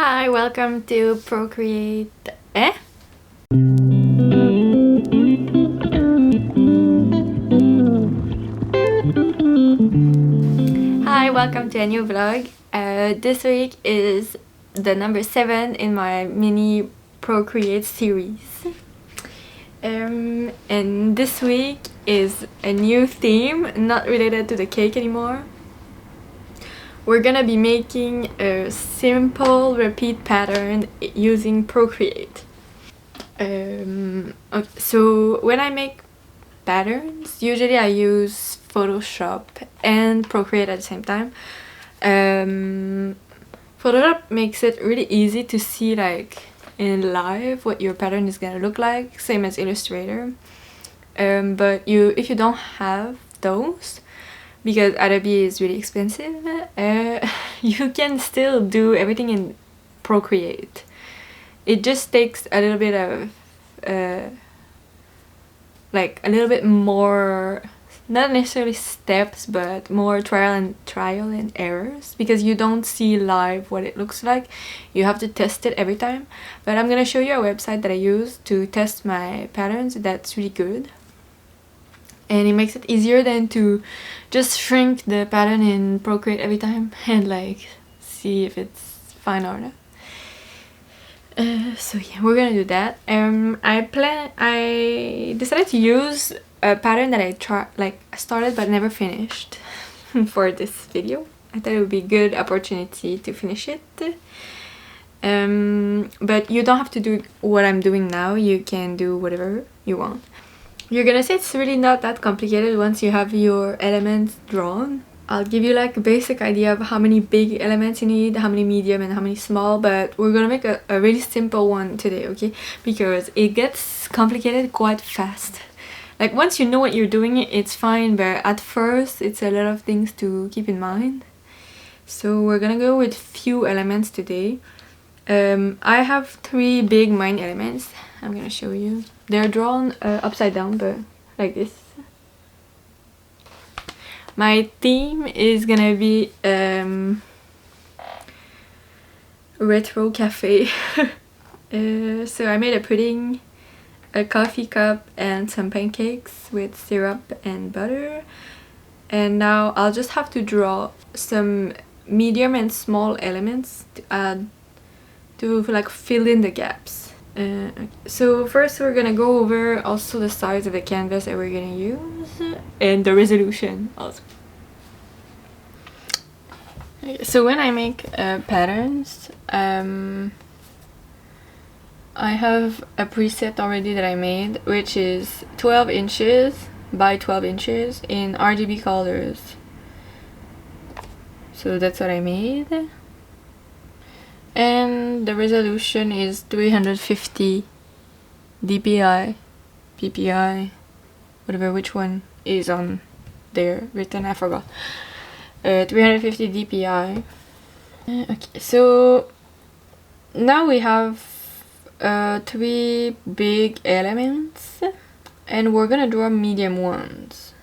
Hi, welcome to Procreate. Hi, welcome to a new vlog. This week is the number 7 in my mini Procreate series. And this week is a new theme, not related to the cake anymore. We're gonna be making a simple repeat pattern using Procreate. Okay, so when I make patterns, usually I use Photoshop and Procreate at the same time. Photoshop makes it really easy to see like in live what your pattern is gonna look like, same as Illustrator. But if you don't have those, because Adobe is really expensive, you can still do everything in Procreate. It just takes a little bit of like a little bit more, not necessarily steps, but more trial and errors, because you don't see live what it looks like. You have to test it every time. But I'm gonna show you a website that I use to test my patterns that's really good, and it makes it easier than to just shrink the pattern in Procreate every time and like see if it's fine or not. So yeah, we're gonna do that. I decided to use a pattern that I started but never finished for this video. I thought it would be a good opportunity to finish it. But you don't have to do what I'm doing now. You can do whatever you want. You're gonna say it's really not that complicated once you have your elements drawn. I'll give you like a basic idea of how many big elements you need, how many medium and how many small, but we're gonna make a really simple one today, okay? Because it gets complicated quite fast. Like once you know what you're doing, it's fine, but at first it's a lot of things to keep in mind. So we're gonna go with few elements today. I have 3 big main elements. I'm gonna show you. They're drawn upside down, but like this. My theme is gonna be retro cafe. So I made a pudding, a coffee cup and some pancakes with syrup and butter. And now I'll just have to draw some medium and small elements to add to like fill in the gaps. Okay. So first we're gonna go over also the size of the canvas that we're gonna use and the resolution also. Okay, so when I make patterns, I have a preset already that I made, which is 12 inches by 12 inches in RGB colors. So that's what I made. And the resolution is 350 dpi, ppi, whatever, which one is on there written, I forgot. 350 dpi. Okay, so now we have 3 big elements and we're gonna draw medium ones.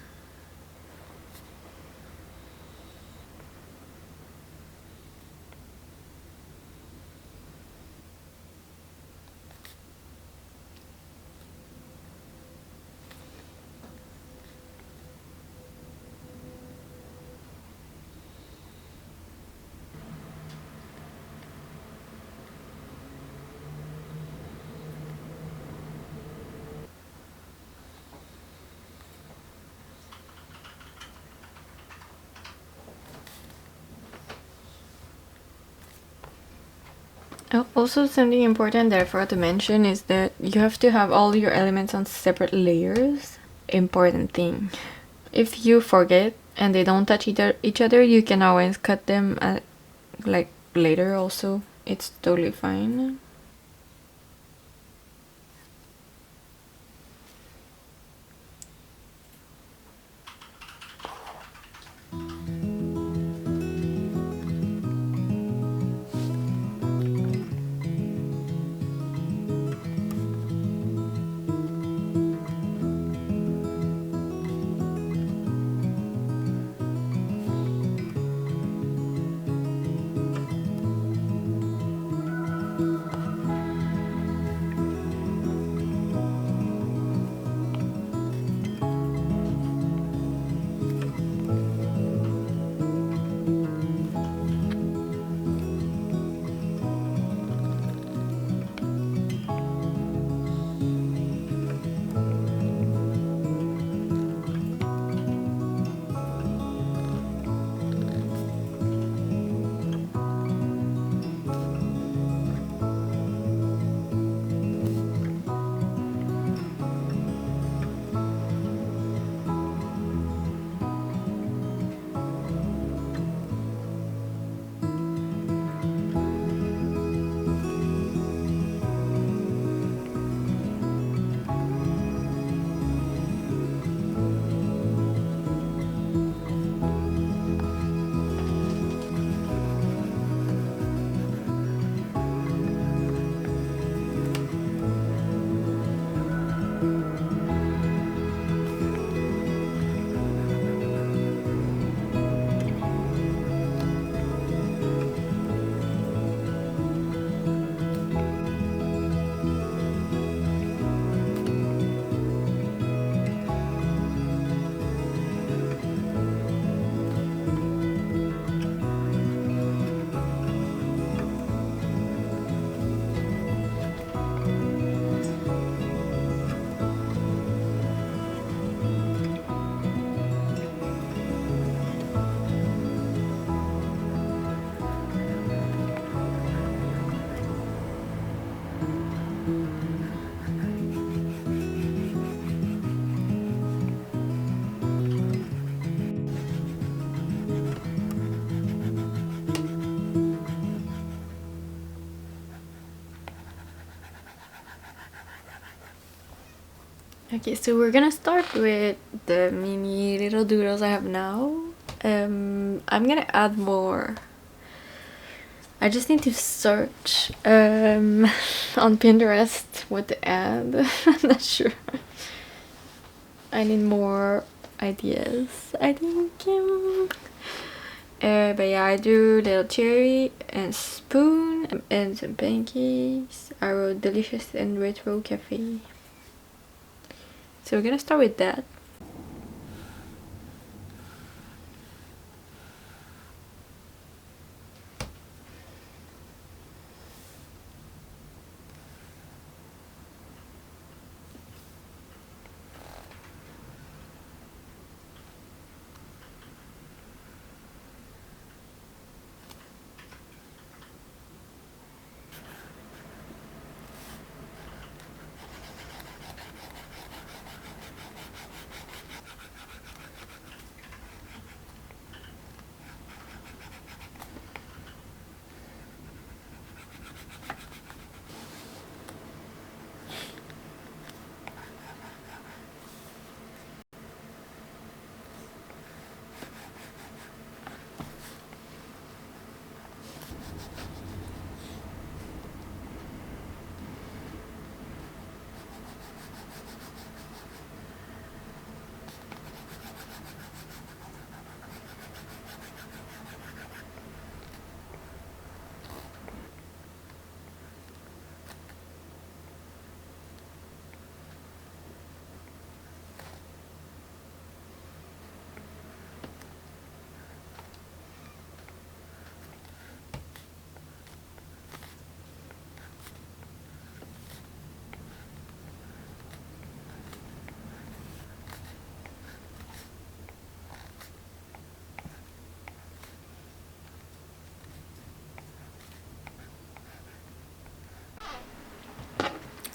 Also, something important that I forgot to mention is that you have to have all your elements on separate layers. Important thing. If you forget and they don't touch each other, you can always cut them like later also. It's totally fine. Okay, so we're gonna start with the mini little doodles I have now. I'm gonna add more. I just need to search on Pinterest what to add. I'm not sure. I need more ideas, I think. But yeah, I drew little cherry and spoon and some pancakes. I wrote delicious and retro cafe. So we're gonna start with that.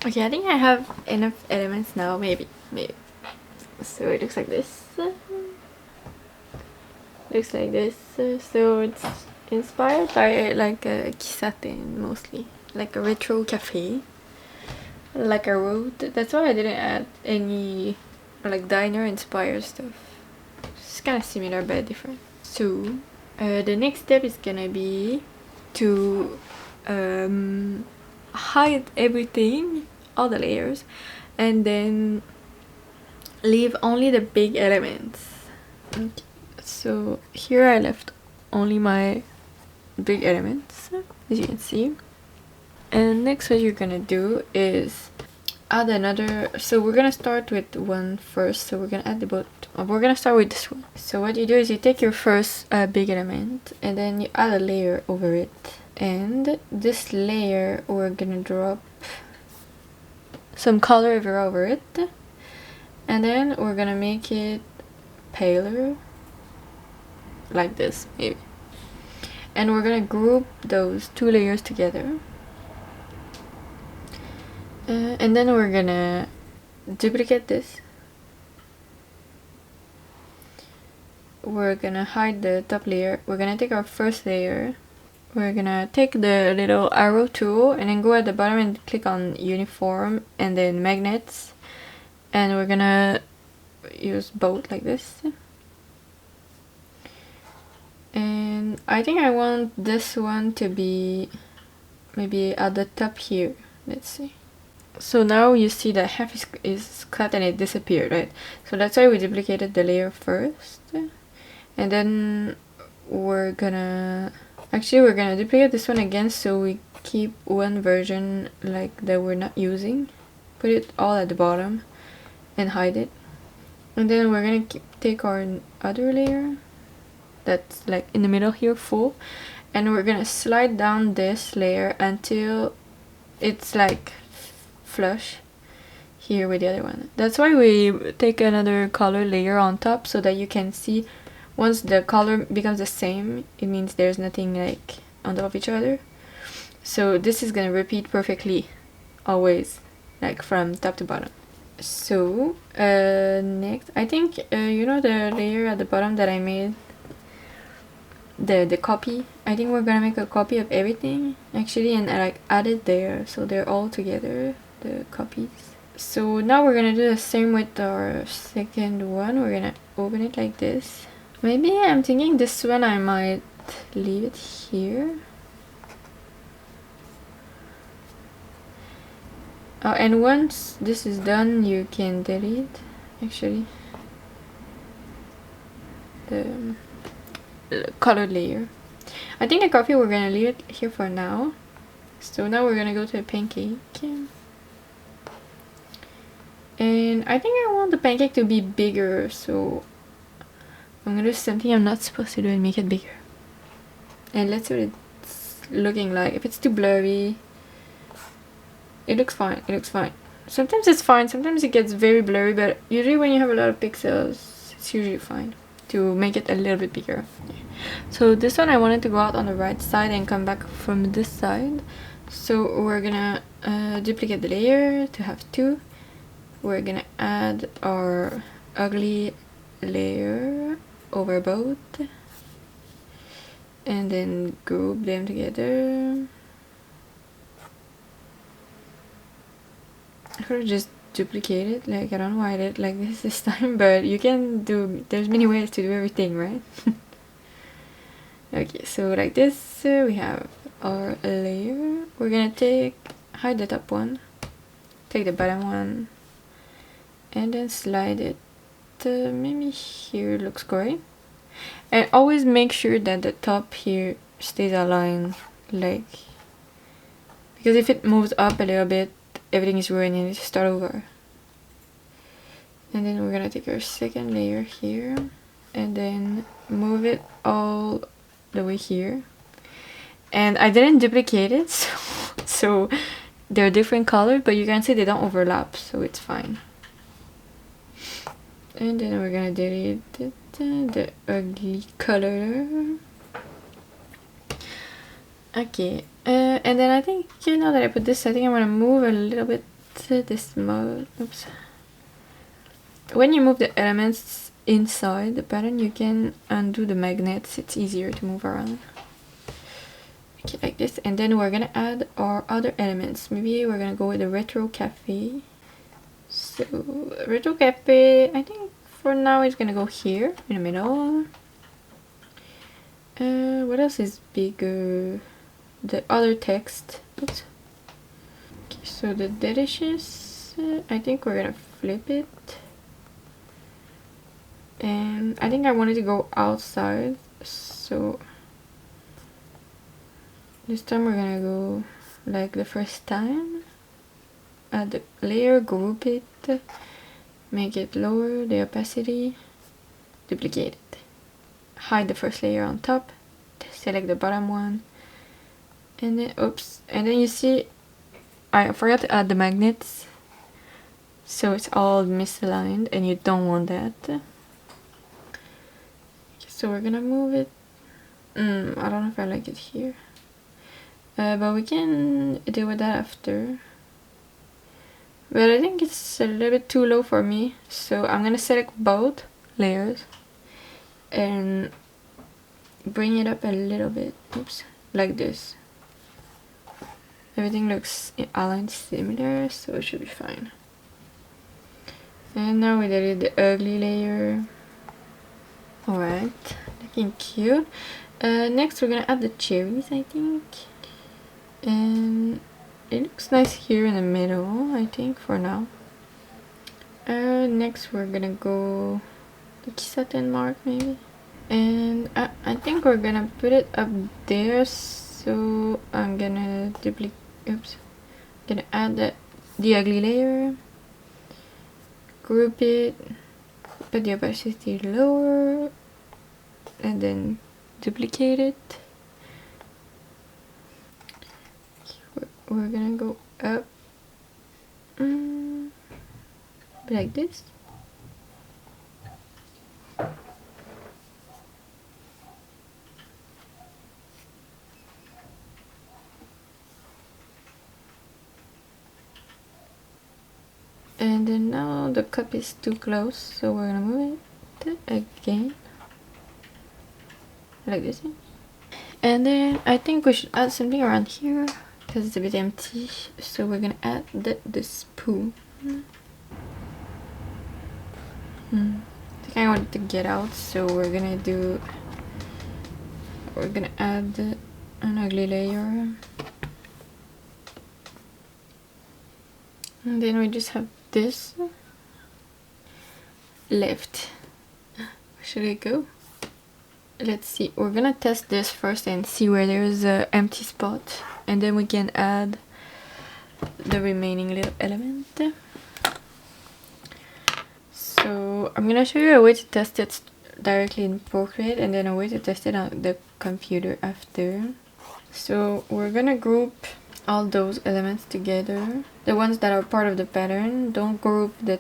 Okay, I think I have enough elements now, maybe. So it looks like this. Looks like this. So it's inspired by like a kisaten mostly, like a retro cafe. Like I wrote, that's why I didn't add any like diner inspired stuff. It's kind of similar but different. So the next step is gonna be to hide everything, all the layers, and then leave only the big elements. Okay. So here I left only my big elements, as you can see. And next what you're gonna do is add another. So we're gonna start with one first. So we're gonna add the boat. We're gonna start with this one. So what you do is you take your first big element and then you add a layer over it. And this layer we're gonna drop some color over it. And then we're gonna make it paler. Like this, maybe. And we're gonna group those two layers together. And then we're gonna duplicate this. We're gonna hide the top layer. We're gonna take our first layer. We're gonna take the little arrow tool and then go at the bottom and click on uniform and then magnets. And we're gonna use both like this. And I think I want this one to be maybe at the top here. Let's see. So now you see that half is cut and it disappeared, right? So that's why we duplicated the layer first. And then we're gonna duplicate this one again so we keep one version like that we're not using. Put it all at the bottom and hide it. And then we're gonna take our other layer that's like in the middle here, full, and we're gonna slide down this layer until it's like flush here with the other one. That's why we take another color layer on top so that you can see once the color becomes the same, it means there's nothing like on top of each other. So this is gonna repeat perfectly always, like from top to bottom. So next, I think you know the layer at the bottom that I made, the copy. I think we're gonna make a copy of everything actually, and I like add it there so they're all together, the copies. So now we're gonna do the same with our second one. We're gonna open it like this. Maybe I'm thinking this one I might leave it here. And once this is done, you can delete actually the colored layer. I think the coffee we're gonna leave it here for now. So now we're gonna go to the pancake. And I think I want the pancake to be bigger, so I'm gonna do something I'm not supposed to do and make it bigger. And let's see what it's looking like. If it's too blurry, it looks fine. It looks fine. Sometimes it's fine, sometimes it gets very blurry, but usually when you have a lot of pixels, it's usually fine to make it a little bit bigger. So this one I wanted to go out on the right side and come back from this side. So we're gonna duplicate the layer to have two. We're gonna add our ugly layer over both and then group them together. I could have just duplicate it, like I don't know why I did it like this time, but you can do, there's many ways to do everything, right? Okay, so like this, we have our layer. We're gonna hide the top one, take the bottom one, and then slide it maybe here. Looks great. And always make sure that the top here stays aligned, like, because if it moves up a little bit, everything is ruined and you need to start over. And then we're gonna take our second layer here and then move it all the way here. And I didn't duplicate it, so they're different colors, but you can see they don't overlap, so it's fine. And then we're gonna delete the ugly color. Okay, and then I think, you know, that I put this, I think I'm gonna move a little bit this mode. Oops. When you move the elements inside the pattern, you can undo the magnets. It's easier to move around. Okay, like this. And then we're gonna add our other elements. Maybe we're gonna go with the retro cafe. So retro cafe, I think for now it's gonna go here in the middle. What else is bigger? The other text. Oops. Okay, so the delicious, I think we're gonna flip it. And I think I wanted to go outside, so this time we're gonna go like the first time. Add the layer, group it, make it lower the opacity, duplicate it, hide the first layer on top, select the bottom one, and then oops, and then you see I forgot to add the magnets, so it's all misaligned and you don't want that. So we're gonna move it. I don't know if I like it here, but we can deal with that after. But I think it's a little bit too low for me, so I'm gonna select both layers and bring it up a little bit. Oops, like this. Everything looks aligned similar, so it should be fine. And now we delete the ugly layer. Alright, looking cute. Next we're gonna add the cherries, I think. And it looks nice here in the middle, I think, for now. Next we're gonna go the satin mark maybe. And I think we're gonna put it up there, so I'm gonna gonna add the ugly layer, group it, put the opacity lower, and then duplicate it. We're gonna go up like this. And then now the cup is too close, so we're gonna move it again like this. And then I think we should add something around here because it's a bit empty, so we're gonna add the spoon. I think I want to get out, so we're gonna add an ugly layer. And then we just have this left. Where should it go? Let's see. We're gonna test this first and see where there's an empty spot, and then we can add the remaining little element. So I'm gonna show you a way to test it directly in Procreate, and then a way to test it on the computer after. So we're gonna group all those elements together. The ones that are part of the pattern, don't group the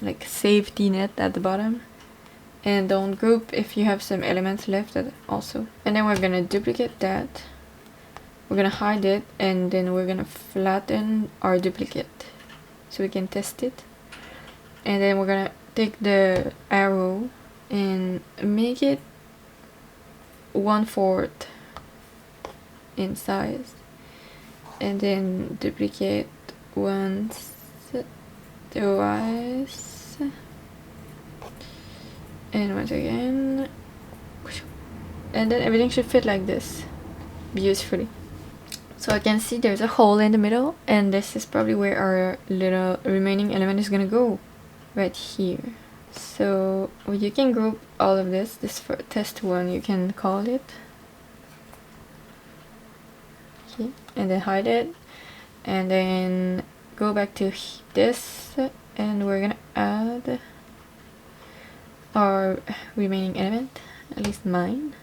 like safety net at the bottom. And don't group if you have some elements left also. And then we're gonna duplicate that. We're gonna hide it, and then we're gonna flatten our duplicate so we can test it. And then we're gonna take the arrow and make it 1/4 in size, and then duplicate once, twice, and once again, and then everything should fit like this beautifully. So I can see there's a hole in the middle, and this is probably where our little remaining element is gonna go, right here. So you can group all of this for test 1, you can call it. Okay, and then hide it, and then go back to this, and we're gonna add our remaining element, at least mine.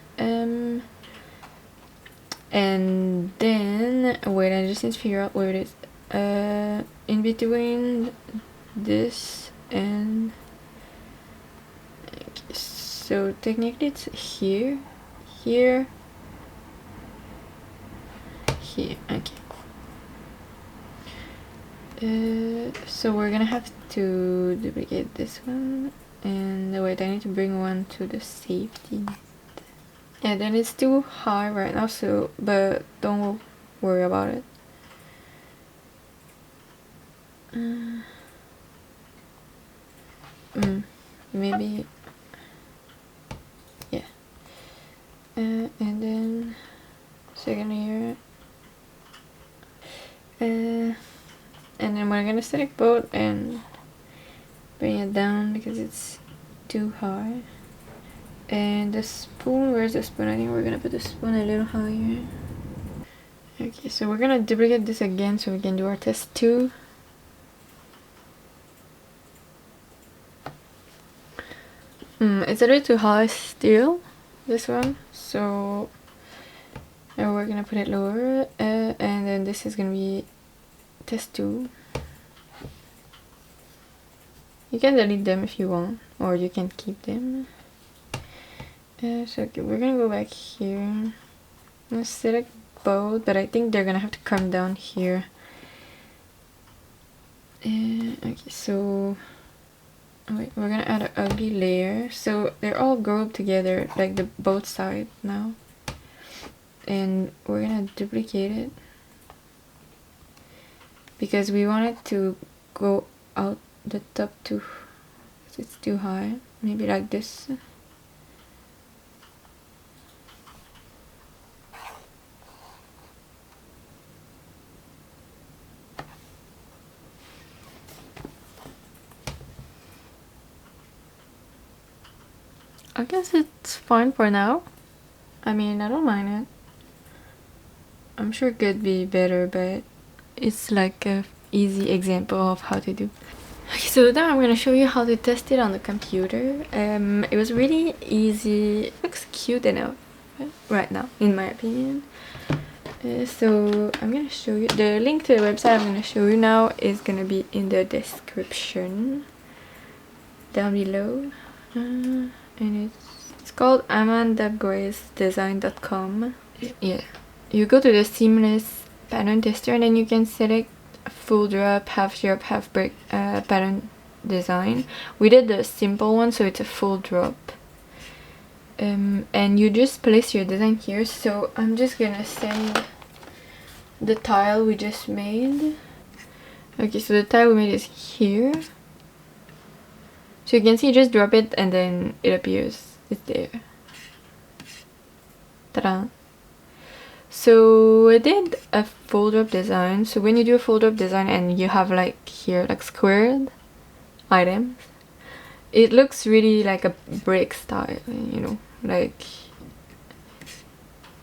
And then wait, I just need to figure out where it is. In between this and okay, so technically it's here, here, here. Okay. So we're gonna have to duplicate this one, and wait, I need to bring one to the safety. Yeah, then it's too high right now, so but don't worry about it. Maybe, yeah. And then second here, and then we're gonna select both and bring it down because it's too high. And the spoon, where's the spoon? I think we're gonna put the spoon a little higher. Okay, so we're gonna duplicate this again so we can do our test 2. It's a little too high still, this one, so we're gonna put it lower, and then this is gonna be test 2. You can delete them if you want, or you can keep them. So okay, we're gonna go back here. Let's select both, but I think they're gonna have to come down here. Okay, so wait, we're gonna add an ugly layer. So they're all grouped together, like the both sides now. And we're gonna duplicate it because we want it to go out the top too. It's too high. Maybe like this. I guess it's fine for now. I mean, I don't mind it. I'm sure it could be better, but it's like a easy example of how to do. Okay, so now I'm gonna show you how to test it on the computer. It was really easy. It looks cute enough right now, in my opinion. So I'm gonna show you the link to the website I'm gonna show you now is gonna be in the description down below. And it's called amandabgracedesign.com. Yeah, you go to the seamless pattern tester, and then you can select full drop, half break pattern design. We did the simple one, so it's a full drop. And you just place your design here. So I'm just gonna send the tile we just made, Okay, so the tile we made is here. So you can see, just drop it and then it appears. It's there. Ta-da! So I did a fold up design. So when you do a fold up design and you have like here like squared items, it looks really like a brick style, you know, like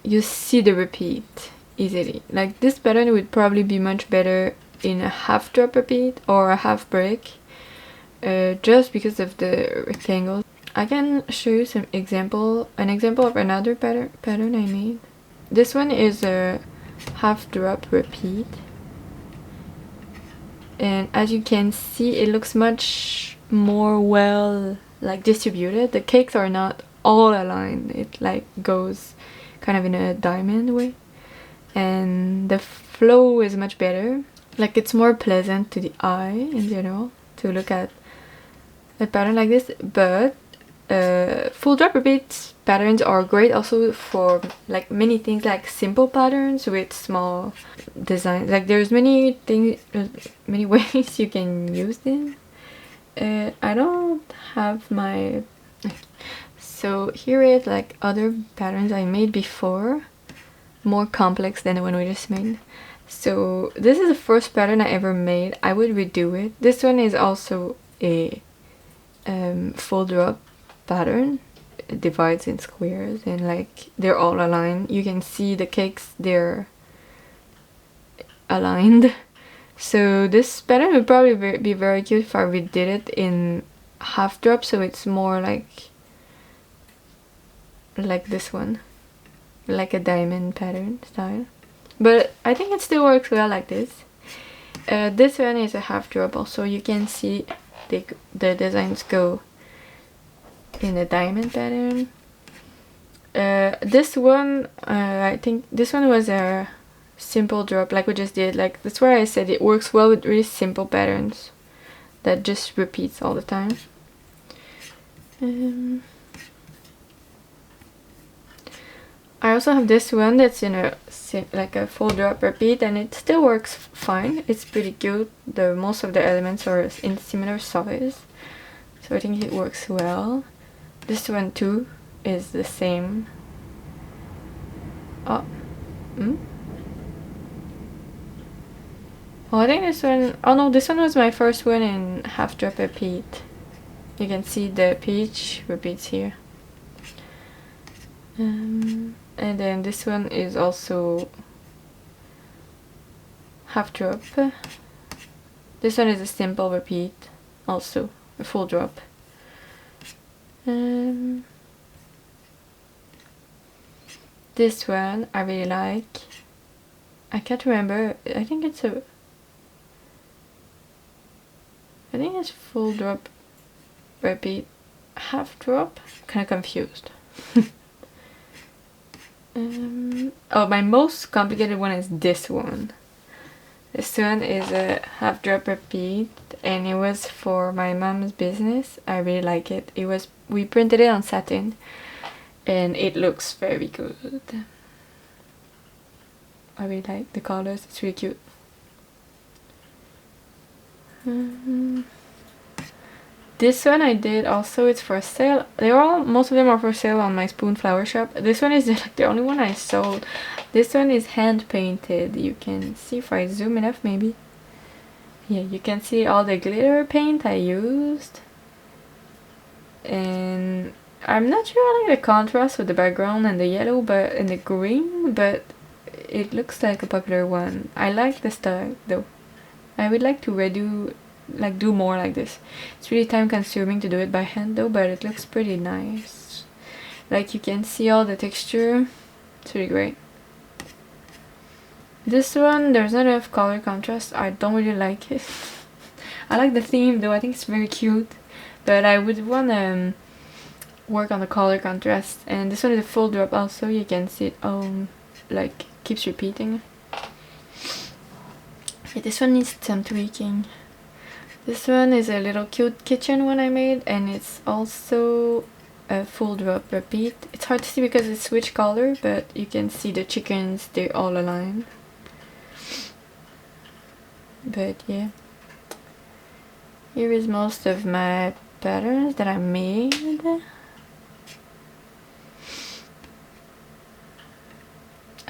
you see the repeat easily. Like this pattern would probably be much better in a half drop repeat or a half brick, just because of the rectangle. I can show you an example of another pattern I made. This one is a half drop repeat, and as you can see, it looks much more well like distributed. The cakes are not all aligned, it like goes kind of in a diamond way, and the flow is much better. Like it's more pleasant to the eye in general to look at a pattern like this. But full drop repeat patterns are great also for like many things, like simple patterns with small designs. Like there's many things, many ways you can use them. I don't have my... So here is like other patterns I made before, more complex than the one we just made. So this is the first pattern I ever made. I would redo it. This one is also a full drop pattern. It divides in squares and like they're all aligned. You can see the cakes, they're aligned. So this pattern would probably be very cute if I redid it in half drop, so it's more like this one, like a diamond pattern style. But I think it still works well like this. This one is a half drop also. You can see the designs go in a diamond pattern. This one, I think this one was a simple drop like we just did. Like that's why I said it works well with really simple patterns that just repeats all the time. I also have this one that's in a like a full drop repeat, and it still works fine. It's pretty good. Most of the elements are in similar size, so I think it works well. This one too is the same. Oh, I think this one... Oh no, this one was my first one in half drop repeat. You can see the peach repeats here. And then this one is also half drop. This one is a simple repeat, also a full drop. This one I really like. I can't remember. I think it's full drop repeat, half drop. Kind of confused. Oh, my most complicated one is this one. This one is a half drop repeat, and it was for my mom's business. I really like it. We printed it on satin, and it looks very good. I really like the colors. It's really cute. This one I did also, it's for sale. Most of them are for sale on my Spoon Flower shop. This one is like the only one I sold. This one is hand painted. You can see if I zoom enough maybe. Yeah, you can see all the glitter paint I used. And I'm not sure I like the contrast with the background and the yellow and the green, but it looks like a popular one. I like the style though. I would like to do more like this. It's really time consuming to do it by hand though, but it looks pretty nice. Like you can see all the texture. It's really great. This one, there's not enough color contrast. I don't really like it. I like the theme though. I think it's very cute, but I would want to work on the color contrast. And this one is a full drop also. You can see it like keeps repeating. Yeah, this one needs some tweaking. This one is a little cute kitchen one I made, and it's also a full drop repeat. It's hard to see because it's switch color, but you can see the chickens, they're all aligned. But yeah, here is most of my patterns that I made.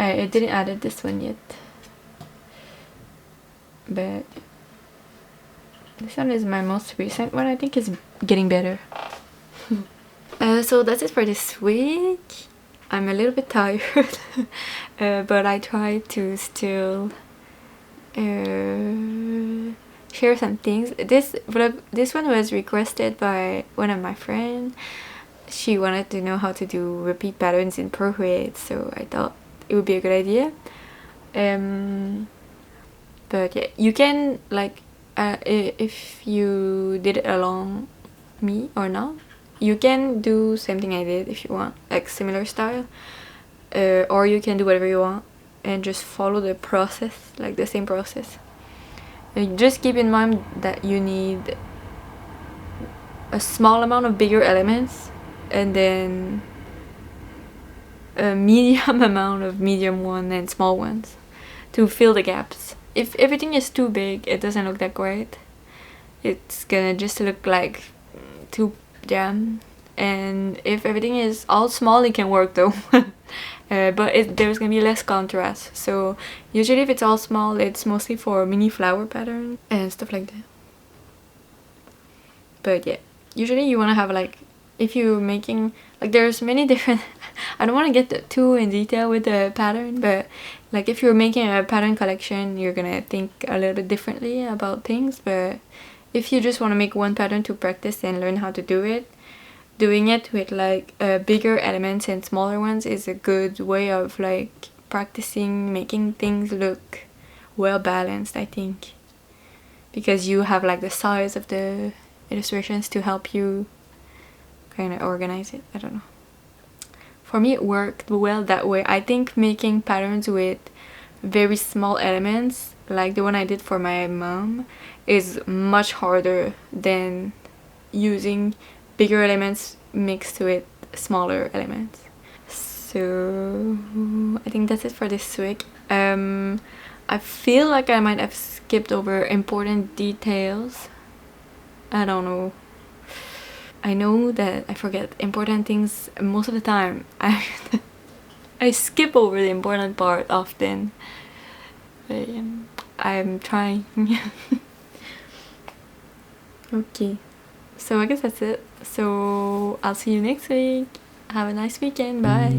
I didn't add this one yet, but this one is my most recent one. I think is getting better. So that's it for this week. I'm a little bit tired, but I try to still share some things. This one was requested by one of my friends. She wanted to know how to do repeat patterns in Procreate, so I thought it would be a good idea. But yeah, you can like if you did it along me or not, you can do same thing I did if you want, like similar style, or you can do whatever you want and just follow the process, like the same process. And just keep in mind that you need a small amount of bigger elements and then a medium amount of medium one and small ones to fill the gaps. If everything is too big, it doesn't look that great. It's gonna just look like too jam. And if everything is all small, it can work though. But there's gonna be less contrast. So usually if it's all small, it's mostly for mini flower pattern and stuff like that. But yeah, usually you wanna have like, if you're making, like there's many different, I don't want to get too in detail with the pattern, but like if you're making a pattern collection, you're gonna think a little bit differently about things. But if you just want to make one pattern to practice and learn how to do it, doing it with like bigger elements and smaller ones is a good way of like practicing making things look well balanced, I think, because you have like the size of the illustrations to help you kind of organize it. I don't know. For me, it worked well that way. I think making patterns with very small elements, like the one I did for my mom, is much harder than using bigger elements mixed with smaller elements. So I think that's it for this week. I feel like I might have skipped over important details. I don't know. I know that I forget important things most of the time. I skip over the important part often. But, I'm trying. Okay. So I guess that's it. So I'll see you next week. Have a nice weekend. Bye.